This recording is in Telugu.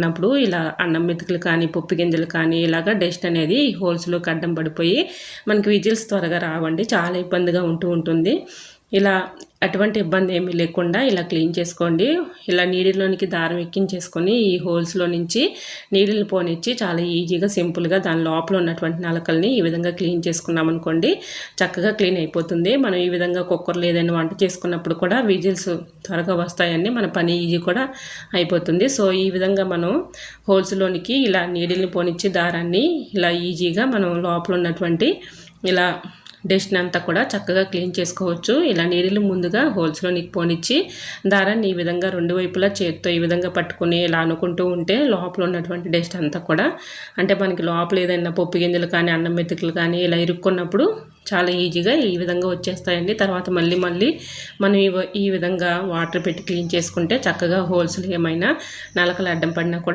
అన్నప్పుడు ఇలా అన్నం మెతుకులు కానీ పప్పు గింజలు కానీ ఇలాగ డస్ట్ అనేది హోల్స్లోకి అడ్డం పడిపోయి మనకి విజిల్స్ త్వరగా రావండి, చాలా ఇబ్బందిగా ఉంటుంది. ఇలా అటువంటి ఇబ్బంది ఏమీ లేకుండా ఇలా క్లీన్ చేసుకోండి. ఇలా నీడిలోనికి దారం ఎక్కించేసుకొని ఈ హోల్స్లో నుంచి నీడిని పోనిచ్చి చాలా ఈజీగా సింపుల్గా దాని లోపల ఉన్నటువంటి నలకల్ని ఈ విధంగా క్లీన్ చేసుకున్నాం అనుకోండి, చక్కగా క్లీన్ అయిపోతుంది. మనం ఈ విధంగా కుక్కర్లో ఏదైనా వంట చేసుకున్నప్పుడు కూడా విజిల్స్ త్వరగా వస్తాయండి, మన పని ఈజీ కూడా అయిపోతుంది. సో ఈ విధంగా మనం హోల్స్లోనికి ఇలా నీడిల్ని పోనిచ్చి దారాన్ని ఇలా ఈజీగా మనం లోపల ఉన్నటువంటి ఇలా డస్ట్ని అంతా కూడా చక్కగా క్లీన్ చేసుకోవచ్చు. ఇలా నీడిలు ముందుగా హోల్స్లోనికి పోనిచ్చి దారాన్ని ఈ విధంగా రెండు వైపులా చేత్తో ఈ విధంగా పట్టుకుని ఇలా అనుకుంటూ ఉంటే లోపల ఉన్నటువంటి డస్ట్ అంతా కూడా, అంటే మనకి లోపల ఏదైనా పప్పు గింజలు కానీ అన్నం మెతుకులు కానీ ఇలా ఇరుక్కున్నప్పుడు చాలా ఈజీగా ఈ విధంగా వచ్చేస్తాయండి. తర్వాత మళ్ళీ మనం ఈ విధంగా వాటర్ పెట్టి క్లీన్ చేసుకుంటే చక్కగా హోల్స్లో ఏమైనా నలకలు అడ్డం పడినా కూడా